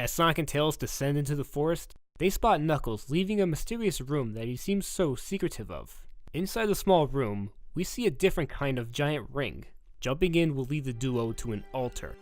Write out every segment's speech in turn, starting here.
As Sonic and Tails descend into the forest, they spot Knuckles leaving a mysterious room that he seems so secretive of. Inside the small room, we see a different kind of giant ring. Jumping in will lead the duo to an altar,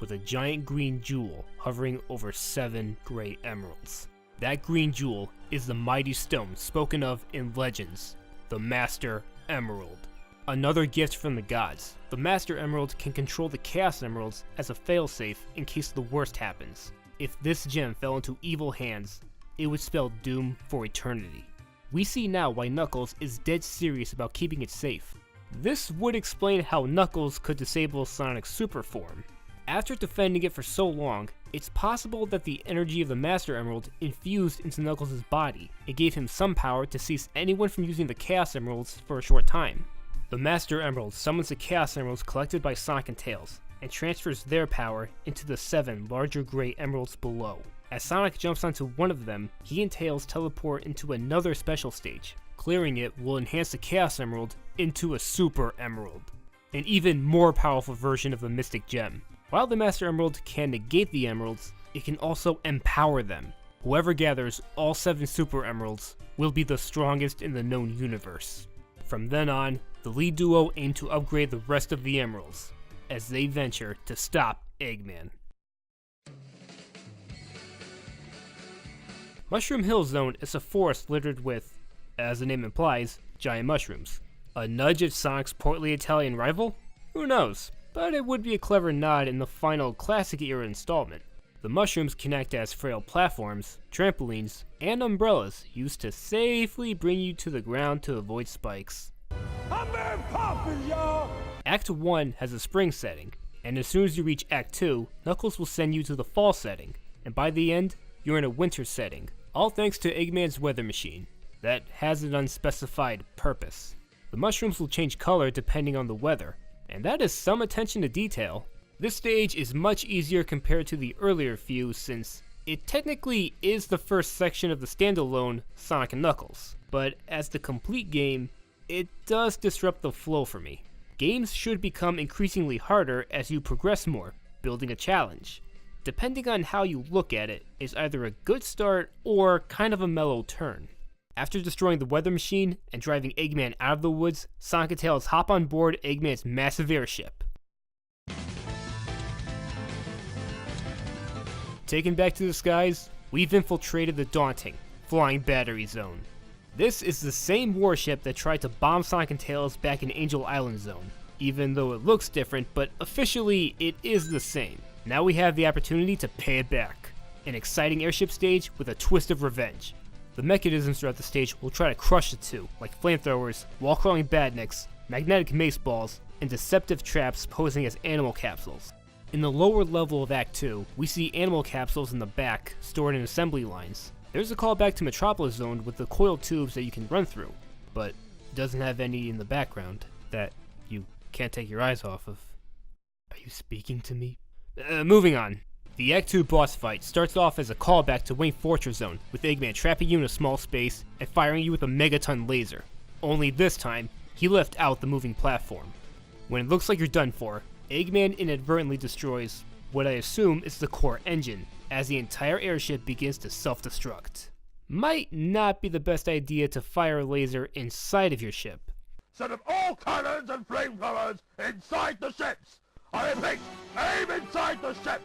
with a giant green jewel hovering over 7 gray emeralds. That green jewel is the mighty stone spoken of in legends, the Master Emerald. Another gift from the gods, the Master Emerald can control the Chaos Emeralds as a failsafe in case the worst happens. If this gem fell into evil hands, it would spell doom for eternity. We see now why Knuckles is dead serious about keeping it safe. This would explain how Knuckles could disable Sonic's super form. After defending it for so long, it's possible that the energy of the Master Emerald infused into Knuckles' body and gave him some power to cease anyone from using the Chaos Emeralds for a short time. The Master Emerald summons the Chaos Emeralds collected by Sonic and Tails, and transfers their power into the 7 larger gray emeralds below. As Sonic jumps onto one of them, he and Tails teleport into another special stage. Clearing it will enhance the Chaos Emerald into a Super Emerald, an even more powerful version of the Mystic Gem. While the Master Emerald can negate the emeralds, it can also empower them. Whoever gathers all 7 Super Emeralds will be the strongest in the known universe. From then on, the lead duo aim to upgrade the rest of the emeralds, as they venture to stop Eggman. Mushroom Hill Zone is a forest littered with, as the name implies, giant mushrooms. A nudge at Sonic's portly Italian rival? Who knows, but it would be a clever nod in the final classic era installment. The mushrooms can act as frail platforms, trampolines, and umbrellas used to safely bring you to the ground to avoid spikes. I'm Mary Poppins, y'all! Act 1 has a spring setting, and as soon as you reach Act 2, Knuckles will send you to the fall setting, and by the end, you're in a winter setting, all thanks to Eggman's weather machine that has an unspecified purpose. The mushrooms will change color depending on the weather, and that is some attention to detail. This stage is much easier compared to the earlier few since it technically is the first section of the standalone Sonic & Knuckles, but as the complete game, it does disrupt the flow for me. Games should become increasingly harder as you progress more, building a challenge. Depending on how you look at it, is either a good start or kind of a mellow turn. After destroying the weather machine and driving Eggman out of the woods, Sonic and Tails hop on board Eggman's massive airship. Taken back to the skies, we've infiltrated the daunting Flying Battery Zone. This is the same warship that tried to bomb Sonic and Tails back in Angel Island Zone, even though it looks different, but officially it is the same. Now we have the opportunity to pay it back. An exciting airship stage with a twist of revenge. The mechanisms throughout the stage will try to crush the two, like flamethrowers, wall-crawling badniks, magnetic mace balls, and deceptive traps posing as animal capsules. In the lower level of Act 2, we see animal capsules in the back, stored in assembly lines. There's a callback to Metropolis Zone with the coiled tubes that you can run through, but it doesn't have any in the background that you can't take your eyes off of. Are you speaking to me? Moving on. The Act 2 boss fight starts off as a callback to Wayne Fortress Zone, with Eggman trapping you in a small space and firing you with a megaton laser. Only this time, he left out the moving platform. When it looks like you're done for, Eggman inadvertently destroys what I assume is the core engine, as the entire airship begins to self-destruct. Might not be the best idea to fire a laser inside of your ship. Set up all cannons and flamethrowers inside the ships! I repeat, aim inside the ship!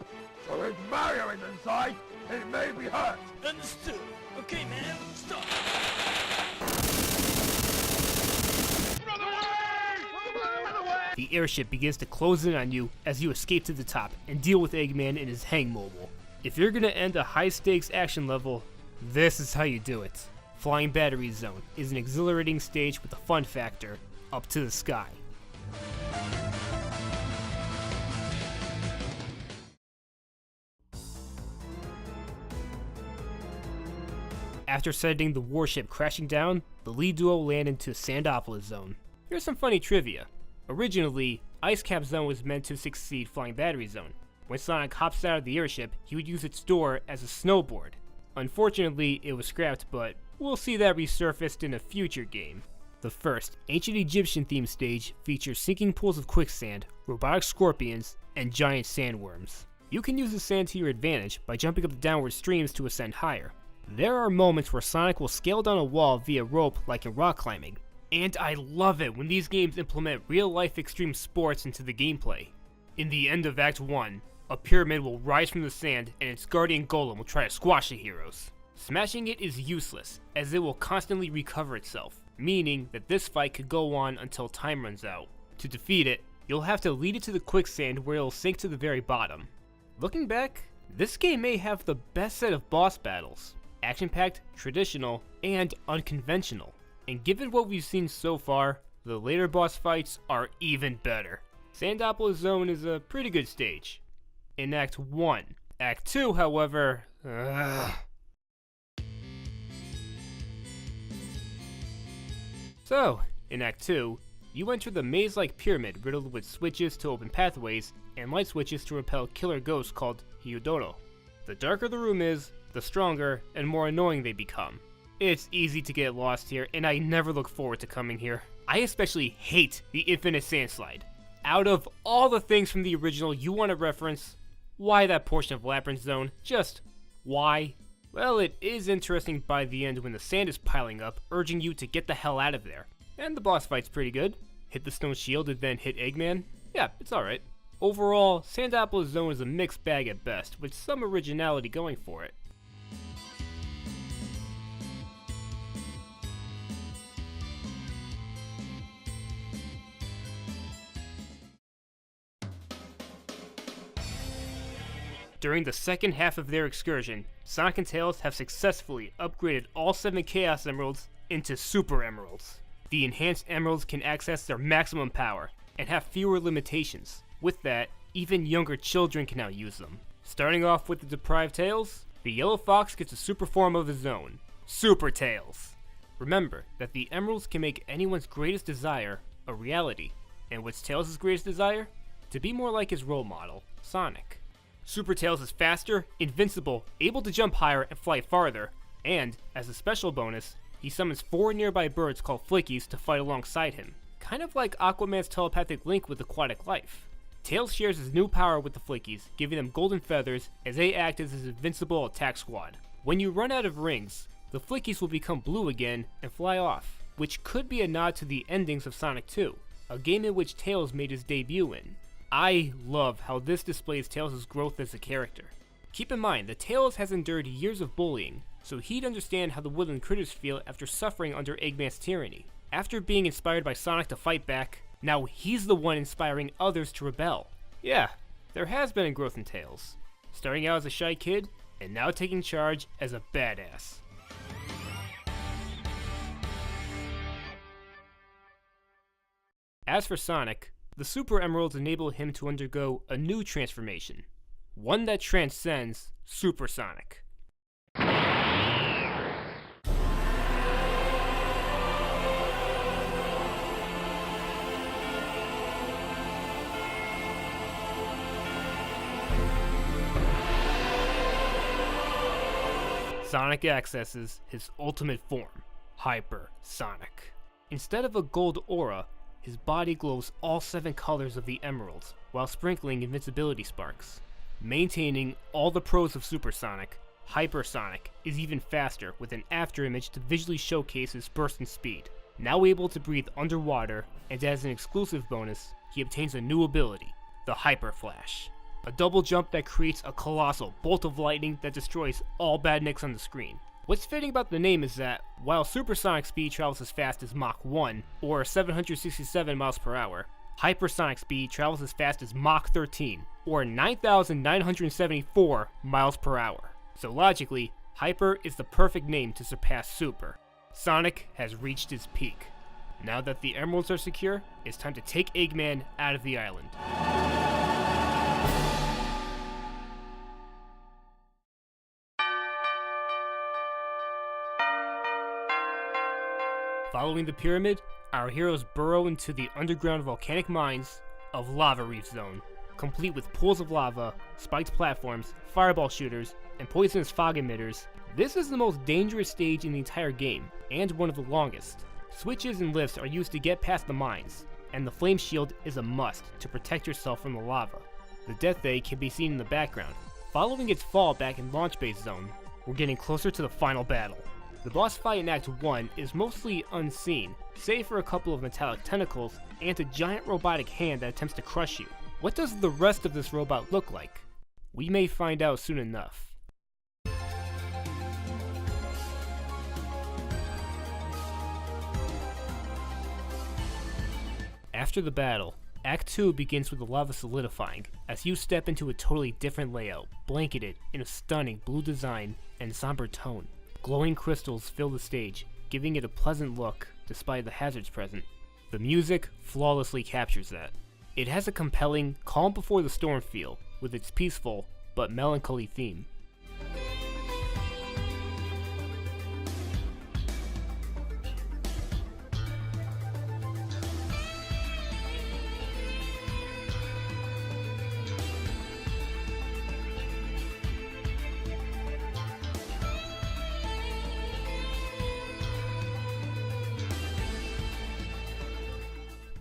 So if Mario is inside, it may be hurt! Understood. Okay, man, stop! The airship begins to close in on you as you escape to the top and deal with Eggman in his hang mobile. If you're gonna end a high-stakes action level, this is how you do it. Flying Battery Zone is an exhilarating stage with a fun factor, up to the sky. After sending the warship crashing down, the lead duo land into Sandopolis Zone. Here's some funny trivia. Originally, Ice Cap Zone was meant to succeed Flying Battery Zone. When Sonic hops out of the airship, he would use its door as a snowboard. Unfortunately, it was scrapped, but we'll see that resurfaced in a future game. The first, ancient Egyptian themed stage features sinking pools of quicksand, robotic scorpions, and giant sandworms. You can use the sand to your advantage by jumping up the downward streams to ascend higher. There are moments where Sonic will scale down a wall via rope like in rock climbing, and I love it when these games implement real-life extreme sports into the gameplay. In the end of Act 1, a pyramid will rise from the sand and its guardian golem will try to squash the heroes. Smashing it is useless, as it will constantly recover itself, meaning that this fight could go on until time runs out. To defeat it, you'll have to lead it to the quicksand where it'll sink to the very bottom. Looking back, this game may have the best set of boss battles. Action-packed, traditional, and unconventional. And given what we've seen so far, the later boss fights are even better. Sandapple Zone is a pretty good stage. In Act 1. Act 2, however, So, in Act 2, you enter the maze-like pyramid riddled with switches to open pathways and light switches to repel killer ghosts called Hyodoro. The darker the room is, the stronger and more annoying they become. It's easy to get lost here, and I never look forward to coming here. I especially hate the infinite sandslide. Out of all the things from the original you want to reference, why that portion of Labyrinth Zone? Just why? Well, it is interesting by the end when the sand is piling up, urging you to get the hell out of there. And the boss fight's pretty good. Hit the stone shield and then hit Eggman. Yeah, it's alright. Overall, Sandapple Zone is a mixed bag at best, with some originality going for it. During the second half of their excursion, Sonic and Tails have successfully upgraded all 7 Chaos Emeralds into Super Emeralds. The enhanced emeralds can access their maximum power and have fewer limitations. With that, even younger children can now use them. Starting off with the deprived Tails, the yellow fox gets a super form of his own, Super Tails. Remember that the emeralds can make anyone's greatest desire a reality. And what's Tails' greatest desire? To be more like his role model, Sonic. Super Tails is faster, invincible, able to jump higher and fly farther, and, as a special bonus, he summons 4 nearby birds called Flickies to fight alongside him, kind of like Aquaman's telepathic link with aquatic life. Tails shares his new power with the Flickies, giving them golden feathers as they act as his invincible attack squad. When you run out of rings, the Flickies will become blue again and fly off, which could be a nod to the endings of Sonic 2, a game in which Tails made his debut in. I love how this displays Tails' growth as a character. Keep in mind that Tails has endured years of bullying, so he'd understand how the woodland critters feel after suffering under Eggman's tyranny. After being inspired by Sonic to fight back, now he's the one inspiring others to rebel. Yeah, there has been a growth in Tails, starting out as a shy kid, and now taking charge as a badass. As for Sonic, the Super Emeralds enable him to undergo a new transformation, one that transcends Super Sonic. Sonic accesses his ultimate form, Hyper Sonic. Instead of a gold aura, his body glows all 7 colors of the emeralds, while sprinkling invincibility sparks. Maintaining all the pros of Super Sonic, Hyper Sonic is even faster with an afterimage to visually showcase his burst in speed. Now able to breathe underwater, and as an exclusive bonus, he obtains a new ability, the Hyper Flash. A double jump that creates a colossal bolt of lightning that destroys all badniks on the screen. What's fitting about the name is that, while supersonic speed travels as fast as Mach 1, or 767 miles per hour, hypersonic speed travels as fast as Mach 13, or 9,974 miles per hour. So logically, Hyper is the perfect name to surpass Super. Sonic has reached his peak. Now that the emeralds are secure, it's time to take Eggman out of the island. Following the pyramid, our heroes burrow into the underground volcanic mines of Lava Reef Zone, complete with pools of lava, spiked platforms, fireball shooters, and poisonous fog emitters. This is the most dangerous stage in the entire game, and one of the longest. Switches and lifts are used to get past the mines, and the flame shield is a must to protect yourself from the lava. The Death Egg can be seen in the background. Following its fall back in Launch Base Zone, we're getting closer to the final battle. The boss fight in Act 1 is mostly unseen, save for a couple of metallic tentacles and a giant robotic hand that attempts to crush you. What does the rest of this robot look like? We may find out soon enough. After the battle, Act 2 begins with the lava solidifying, as you step into a totally different layout, blanketed in a stunning blue design and somber tone. Glowing crystals fill the stage, giving it a pleasant look despite the hazards present. The music flawlessly captures that. It has a compelling, calm before the storm feel, with its peaceful but melancholy theme.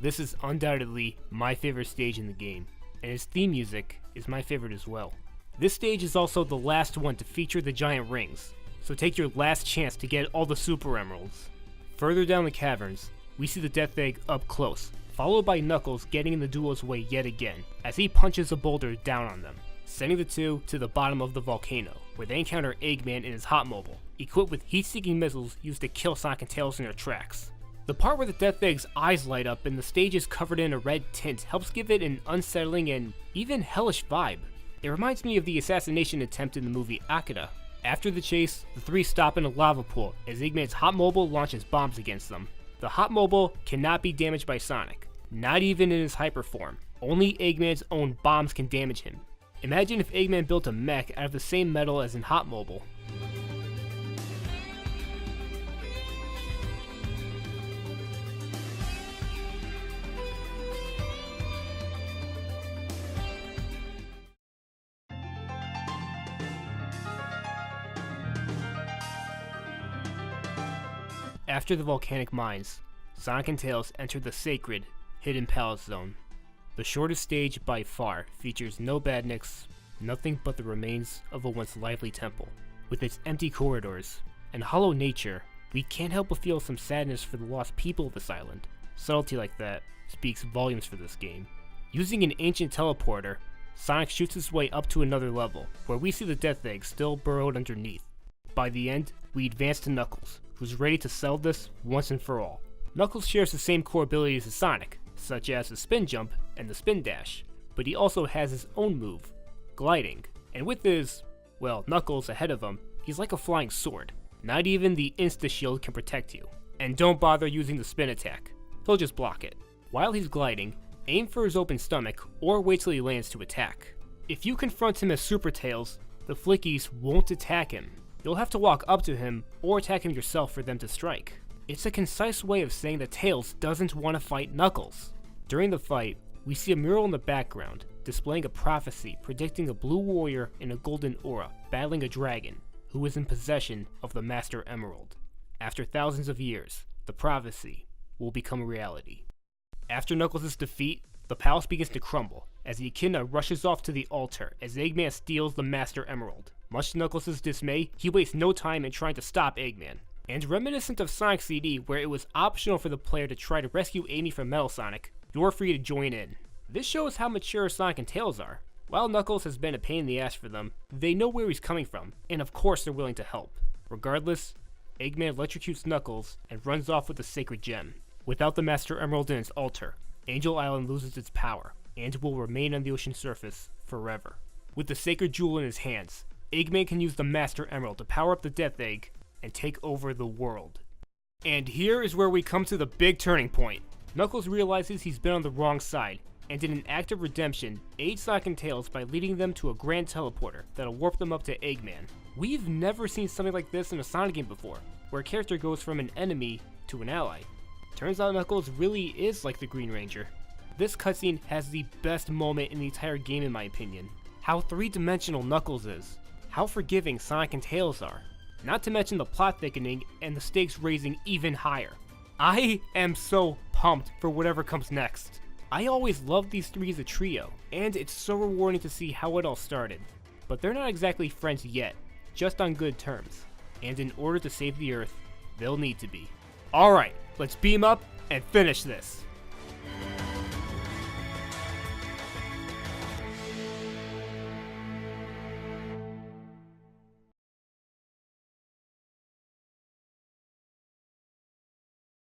This is undoubtedly my favorite stage in the game, and its theme music is my favorite as well. This stage is also the last one to feature the giant rings, so take your last chance to get all the Super Emeralds. Further down the caverns, we see the Death Egg up close, followed by Knuckles getting in the duo's way yet again, as he punches a boulder down on them, sending the two to the bottom of the volcano, where they encounter Eggman in his Hotmobile, equipped with heat-seeking missiles used to kill Sonic and Tails in their tracks. The part where the Death Egg's eyes light up and the stage is covered in a red tint helps give it an unsettling and even hellish vibe. It reminds me of the assassination attempt in the movie Akira. After the chase, the three stop in a lava pool as Eggman's Hotmobile launches bombs against them. The Hotmobile cannot be damaged by Sonic, not even in his hyper form. Only Eggman's own bombs can damage him. Imagine if Eggman built a mech out of the same metal as in Hotmobile. After the volcanic mines, Sonic and Tails enter the sacred, hidden Palace Zone. The shortest stage by far features no badniks, nothing but the remains of a once lively temple. With its empty corridors and hollow nature, we can't help but feel some sadness for the lost people of this island. Subtlety like that speaks volumes for this game. Using an ancient teleporter, Sonic shoots his way up to another level, where we see the Death Egg still burrowed underneath. By the end, we advance to Knuckles, who's ready to settle this once and for all. Knuckles shares the same core abilities as Sonic, such as the spin jump and the spin dash, but he also has his own move, gliding. And with his, Knuckles ahead of him, he's like a flying sword. Not even the insta-shield can protect you. And don't bother using the spin attack, he'll just block it. While he's gliding, aim for his open stomach or wait till he lands to attack. If you confront him as Super Tails, the Flickies won't attack him. You'll have to walk up to him or attack him yourself for them to strike. It's a concise way of saying that Tails doesn't want to fight Knuckles. During the fight, we see a mural in the background displaying a prophecy predicting a blue warrior in a golden aura battling a dragon who is in possession of the Master Emerald. After thousands of years, the prophecy will become a reality. After Knuckles' defeat, the palace begins to crumble as the Echidna rushes off to the altar as Eggman steals the Master Emerald. Much to Knuckles' dismay, he wastes no time in trying to stop Eggman. And reminiscent of Sonic CD, where it was optional for the player to try to rescue Amy from Metal Sonic, you're free to join in. This shows how mature Sonic and Tails are. While Knuckles has been a pain in the ass for them, they know where he's coming from, and of course they're willing to help. Regardless, Eggman electrocutes Knuckles and runs off with the sacred gem. Without the Master Emerald in its altar, Angel Island loses its power, and will remain on the ocean surface forever. With the sacred jewel in his hands, Eggman can use the Master Emerald to power up the Death Egg and take over the world. And here is where we come to the big turning point. Knuckles realizes he's been on the wrong side, and in an act of redemption, aids Sonic and Tails by leading them to a grand teleporter that'll warp them up to Eggman. We've never seen something like this in a Sonic game before, where a character goes from an enemy to an ally. Turns out Knuckles really is like the Green Ranger. This cutscene has the best moment in the entire game in my opinion. How three-dimensional Knuckles is. How forgiving Sonic and Tails are. Not to mention the plot thickening and the stakes raising even higher. I am so pumped for whatever comes next. I always loved these three as a trio, and it's so rewarding to see how it all started. But they're not exactly friends yet, just on good terms. And in order to save the Earth, they'll need to be. Alright, let's beam up and finish this.